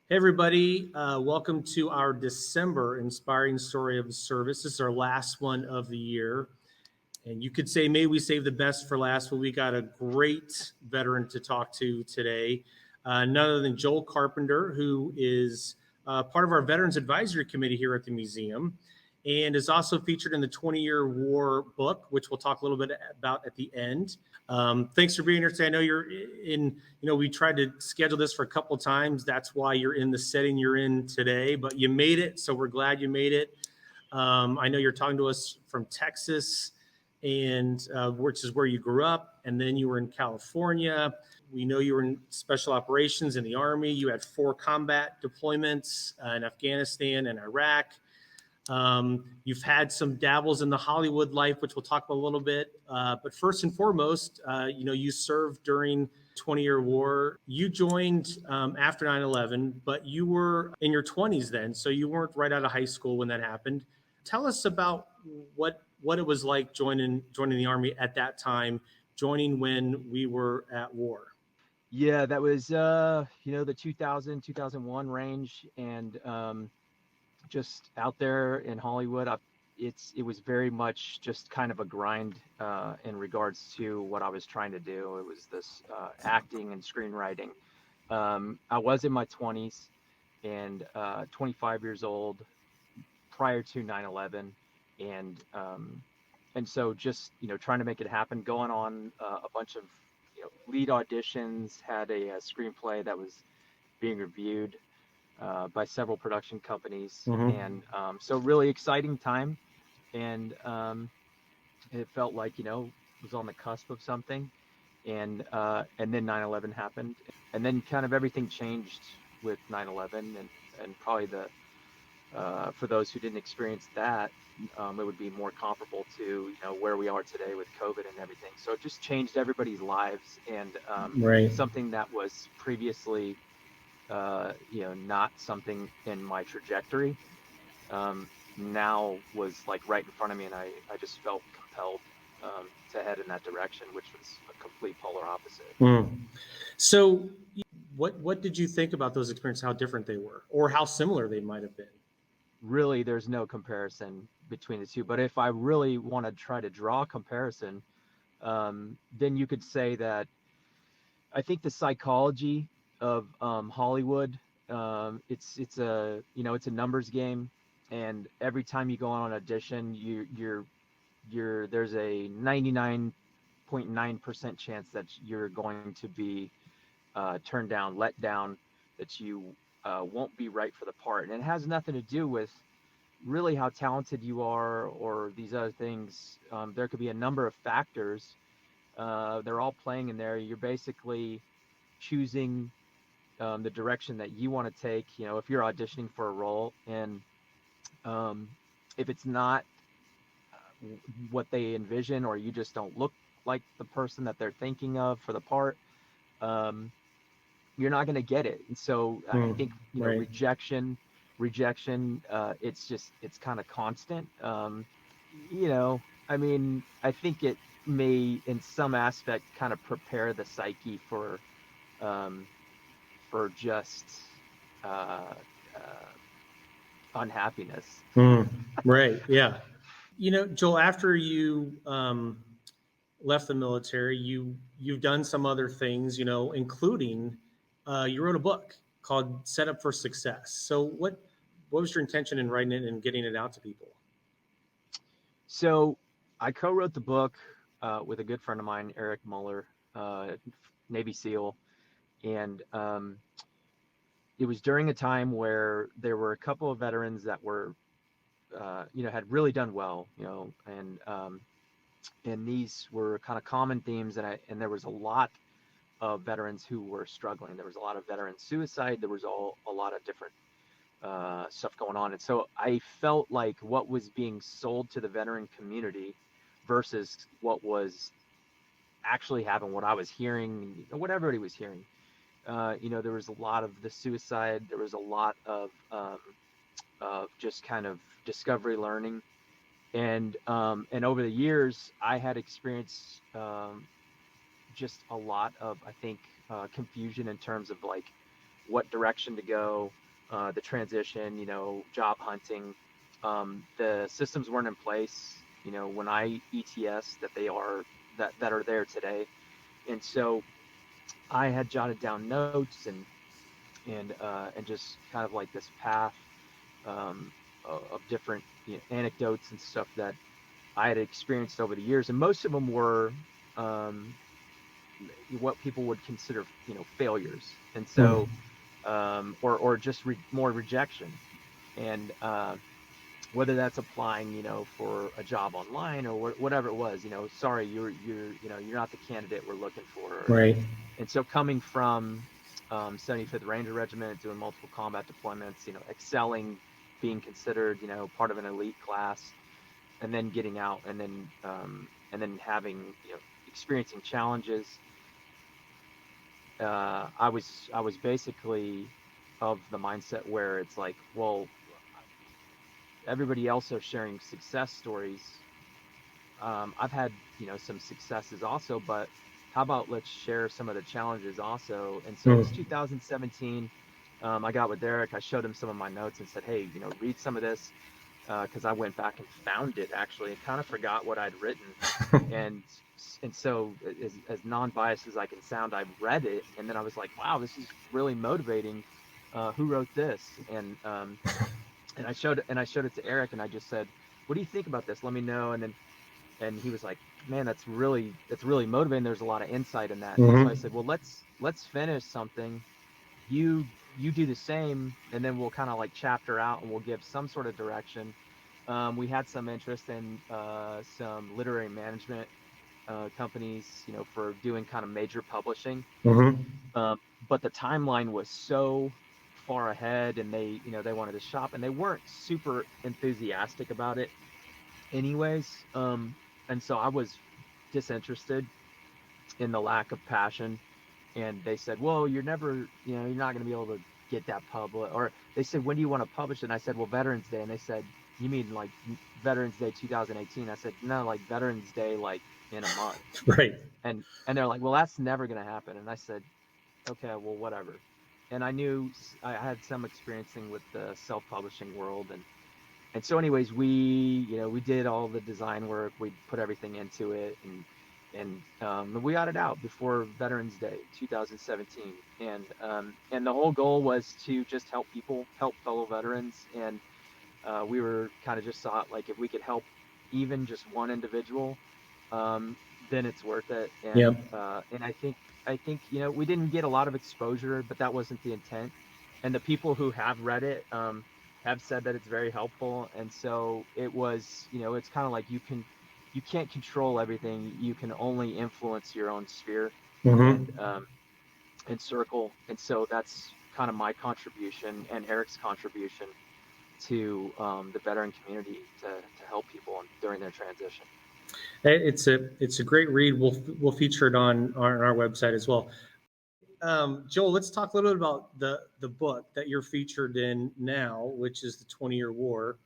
Hey, everybody. Welcome to our December Inspiring Story of Service. This is our last one of the year. And you could say, maybe we save the best for last, but we got a great veteran to talk to today. None other than Joel Carpenter, who is part of our Veterans Advisory Committee here at the museum and is also featured in the 20-Year War book, which we'll talk a little bit about at the end. Thanks for being here today. I know you're in, we tried to schedule this for a couple of times. That's why you're in the setting you're in today, but you made it. So we're glad you made it. I know you're talking to us from Texas, and which is where you grew up, and then you were in California. We know you were in special operations in the Army. You had 4 combat deployments in Afghanistan and Iraq. You've had some dabbles in the Hollywood life, which we'll talk about a little bit. But first and foremost, you served during 20-Year War. You joined after 9/11, but you were in your 20s then, so you weren't right out of high school when that happened. Tell us about what it was like joining the Army at that time, joining when we were at war. Yeah, that was the 2001 range, and just out there in Hollywood. It was very much just kind of a grind in regards to what I was trying to do. It was this acting and screenwriting. I was in my 20s and 25 years old prior to 9/11, and so just trying to make it happen, going on a bunch of lead auditions, had a screenplay that was being reviewed by several production companies, Mm-hmm. and so really exciting time, and it felt like was on the cusp of something, and then 9/11 happened, and then kind of everything changed with 9/11, and probably for those who didn't experience that, it would be more comparable to where we are today with COVID and everything. So it just changed everybody's lives, and Right. something that was previously not something in my trajectory, now was like right in front of me, and I just felt compelled to head in that direction, which was a complete polar opposite. Mm. So, what did you think about those experiences? How different they were, or how similar they might have been? Really, there's no comparison between the two. But if I really want to try to draw a comparison, then you could say that I think the psychology of Hollywood, it's a numbers game, and every time you go on an audition, you're there's a 99.9% chance that you're going to be turned down, let down, that you won't be right for the part, and it has nothing to do with really how talented you are or these other things. There could be a number of factors. They're all playing in there. You're basically choosing the direction that you want to take. If you're auditioning for a role, and if it's not what they envision, or you just don't look like the person that they're thinking of for the part, um, you're not going to get it. And so I Mm. think Right. rejection. It's kind of constant. I mean, I think it may, in some aspect, kind of prepare the psyche um, for just uh, uh, unhappiness. Mm. Right. Yeah. Joel, after you left the military, you've done some other things, including you wrote a book called "Set Up for Success." So, what was your intention in writing it and getting it out to people? So I co-wrote the book with a good friend of mine, Eric Muller, Navy SEAL, and it was during a time where there were a couple of veterans that were, had really done well, and these were kind of common themes, and there was a lot of veterans who were struggling. There was a lot of veteran suicide. There was a lot of different stuff going on, and so I felt like what was being sold to the veteran community versus what was actually happening, what I was hearing, what everybody was hearing. There was a lot of the suicide. There was a lot of just kind of discovery learning, and over the years, I had experienced just a lot of, I think, confusion in terms of like what direction to go, the transition, job hunting. The systems weren't in place, when I ETS that are there today. And so I had jotted down notes and just kind of like this path um, of different anecdotes and stuff that I had experienced over the years, and most of them were um, what people would consider, failures, and Mm. so or just more rejection, and whether that's applying, for a job online or whatever it was, sorry, you're not the candidate we're looking for. Right. And so coming from 75th Ranger Regiment, doing multiple combat deployments, excelling, being considered, part of an elite class, and then getting out and then having, experiencing challenges. I was basically of the mindset where it's like, well, everybody else are sharing success stories. I've had, some successes also, but how about let's share some of the challenges also? And so it was Mm. 2017. I got with Derek. I showed him some of my notes and said, hey, read some of this, because I went back and found it actually and kind of forgot what I'd written. And so as non-biased as I can sound, I read it and then I was like, wow, this is really motivating. Who wrote this? And I showed it to Eric and I just said, what do you think about this? Let me know. And he was like, man, that's really motivating. There's a lot of insight in that. And so I Mm-hmm. said, well, let's finish something. You do the same, and then we'll kind of like chapter out and we'll give some sort of direction. We had some interest in some literary management companies, for doing kind of major publishing. Mm-hmm. Um, but the timeline was so far ahead, and they wanted to shop, and they weren't super enthusiastic about it, anyways. And so I was disinterested in the lack of passion. And they said, well, you're not going to be able to get that public. Or they said, when do you want to publish it? And I said, well, Veterans Day. And they said, you mean like Veterans Day 2018? I said, no, like Veterans Day, like in a month. Right. And they're like, well, that's never going to happen. And I said, okay, well, whatever. And I knew I had some experiencing with the self-publishing world, and so anyways, we did all the design work, we put everything into it, and we got it out before Veterans Day 2017. And the whole goal was to just help people, help fellow veterans. And we were kind of just thought, like, if we could help even just one individual, um, then it's worth it. Yeah. And I think we didn't get a lot of exposure, but that wasn't the intent. And the people who have read it have said that it's very helpful. And so it was, it's kind of like you can't control everything. You can only influence your own sphere Mm-hmm. and circle. And so that's kind of my contribution and Eric's contribution to the veteran community to help people during their transition. It's a great read. We'll feature it on our website as well. Joel, let's talk a little bit about the book that you're featured in now, which is the 20-Year War.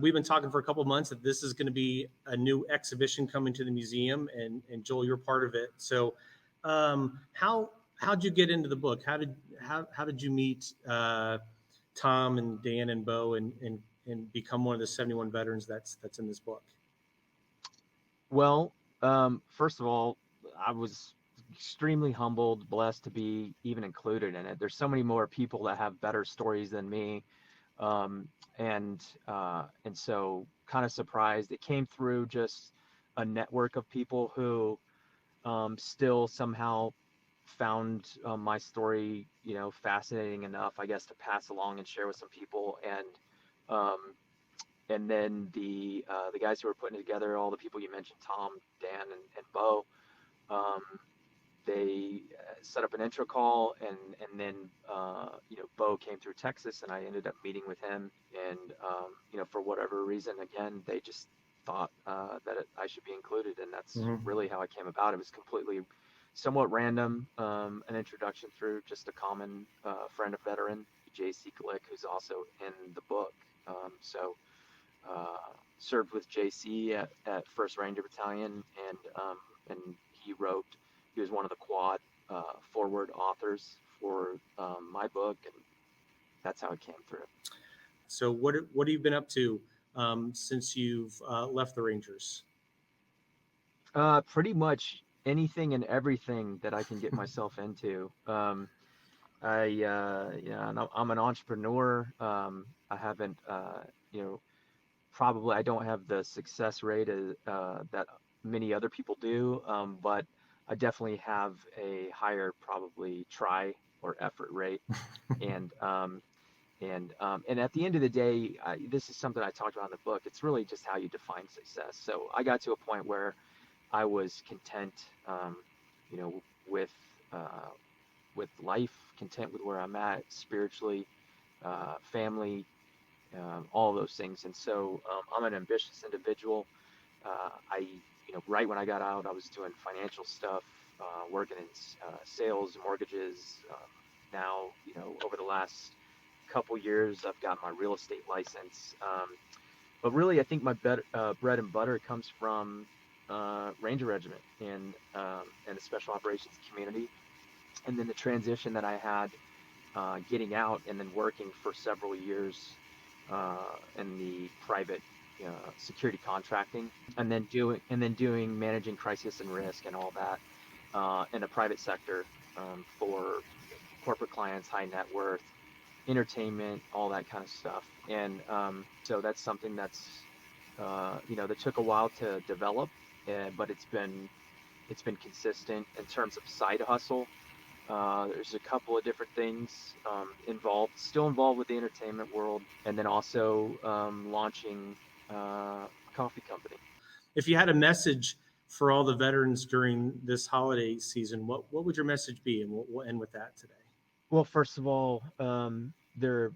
We've been talking for a couple of months that this is going to be a new exhibition coming to the museum, and Joel, you're part of it. So, how'd you get into the book? How did you meet Tom and Dan and Bo and become one of the 71 veterans that's in this book? Well, first of all, I was extremely humbled, blessed to be even included in it. There's so many more people that have better stories than me, um, and so kind of surprised. It came through just a network of people who still somehow found my story, fascinating enough, I guess, to pass along and share with some people. Um, and then the guys who were putting it together, all the people you mentioned, Tom, Dan, and Bo, um, they set up an intro call, and then Bo came through Texas, and I ended up meeting with him, and for whatever reason, again, they just thought that I should be included, and that's Mm-hmm. really how it came about. It was completely somewhat random, an introduction through just a common friend of veteran, JC Glick, who's also in the book. So uh, served with JC at First Ranger Battalion, and he was one of the quad forward authors for my book, and that's how it came through. So what have you been up to since you've left the Rangers? Pretty much anything and everything that I can get myself into. I'm an entrepreneur. I haven't, probably I don't have the success rate that many other people do, but I definitely have a higher probably try or effort rate. And and at the end of the day, this is something I talked about in the book. It's really just how you define success. So I got to a point where I was content, you know, with uh, with life, content with where I'm at spiritually, family, all of those things. And so I'm an ambitious individual. Right when I got out, I was doing financial stuff, working in sales, mortgages. Now, over the last couple years, I've got my real estate license. But really, I think my bread and butter comes from Ranger Regiment and the Special Operations community, and then the transition that I had getting out and then working for several years in the private security contracting, and then doing managing crisis and risk and all that in the private sector for corporate clients, high net worth, entertainment, all that kind of stuff. And so that's something that's that took a while to develop, but it's been consistent in terms of side hustle. There's a couple of different things still involved with the entertainment world, and then also launching a coffee company. If you had a message for all the veterans during this holiday season, what would your message be? And we'll end with that today. Well, first of all, their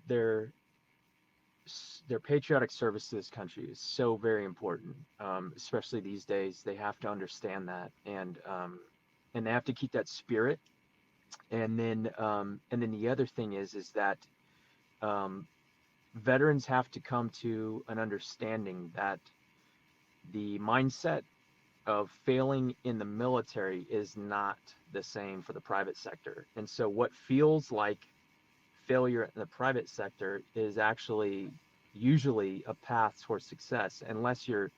patriotic service to this country is so very important, especially these days. They have to understand that, and they have to keep that spirit. And then the other thing is that um, veterans have to come to an understanding that the mindset of failing in the military is not the same for the private sector. And so what feels like failure in the private sector is actually usually a path towards success, unless you're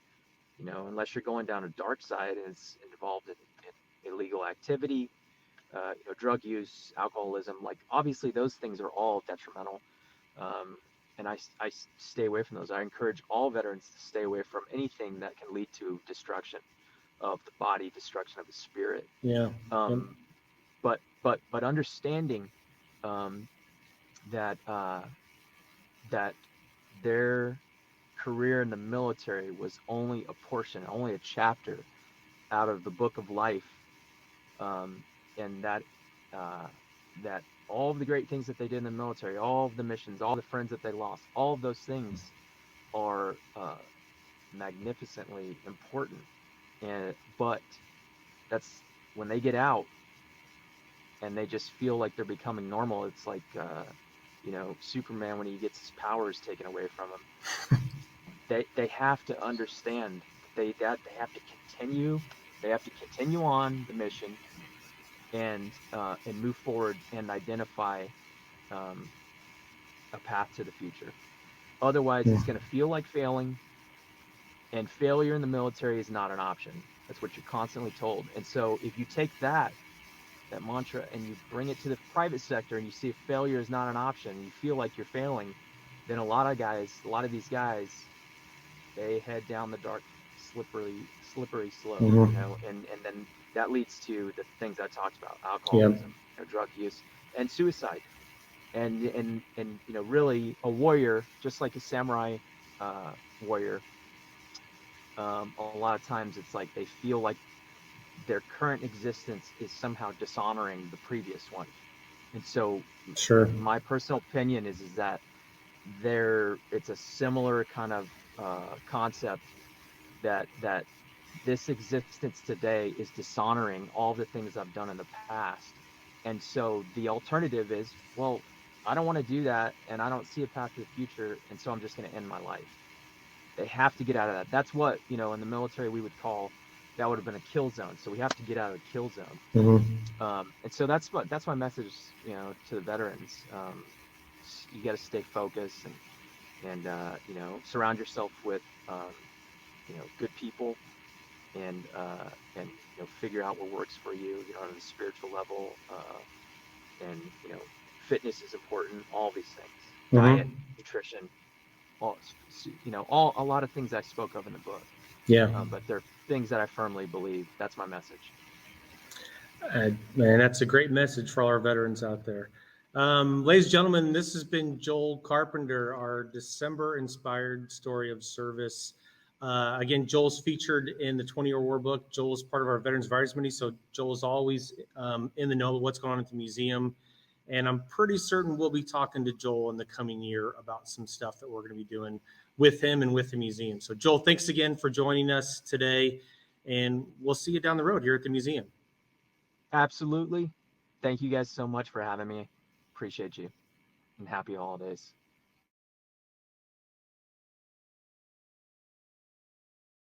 going down a dark side and it's involved in illegal activity, drug use, alcoholism. Like, obviously those things are all detrimental. Um, and I stay away from those. I encourage all veterans to stay away from anything that can lead to destruction of the body, destruction of the spirit. Yeah. Yep. But understanding um, that that their career in the military was only a portion, only a chapter out of the book of life, um, and uh, that all of the great things that they did in the military, all of the missions, all the friends that they lost, all of those things are magnificently important. But that's when they get out and they just feel like they're becoming normal. It's like Superman when he gets his powers taken away from him. They have to understand that they have to continue. They have to continue on the mission and move forward and identify um, a path to the future. Otherwise, Yeah. it's going to feel like failing, and failure in the military is not an option. That's what you're constantly told. And so, if you take that mantra and you bring it to the private sector and you see if failure is not an option, and you feel like you're failing, then a lot of these guys, they head down the dark, slippery slope, Mhm. and then that leads to the things I talked about: Yeah. alcoholism, drug use, and suicide. And really, a warrior, just like a samurai warrior, a lot of times it's like they feel like their current existence is somehow dishonoring the previous one. And so, Sure. my personal opinion is that it's a similar kind of concept that this existence today is dishonoring all the things I've done in the past. And so the alternative is, well, I don't want to do that, and I don't see a path to the future, and so I'm just going to end my life. They have to get out of that. That's what, in the military we would call that would have been a kill zone. So we have to get out of the kill zone. And so that's my message, you know, to the veterans. You got to stay focused and you know, surround yourself with you know, good people, and you know, figure out what works for you, you know, on the spiritual level, and you know, fitness is important. All these things, diet, nutrition, all, you know, a lot of things I spoke of in the book. Yeah. But they're things that I firmly believe. That's my message. Man, that's a great message for all our veterans out there. Ladies and gentlemen, this has been Joel Carpenter, our December inspired story of service. Again, Joel's featured in the 20-year war book. Joel's part of our Veterans Advisory Committee, so Joel's always in the know of what's going on at the museum. And I'm pretty certain we'll be talking to Joel in the coming year about some stuff that we're going to be doing with him and with the museum. So, Joel, thanks again for joining us today, and we'll see you down the road here at the museum. Absolutely. Thank you guys so much for having me. Appreciate you, and happy holidays.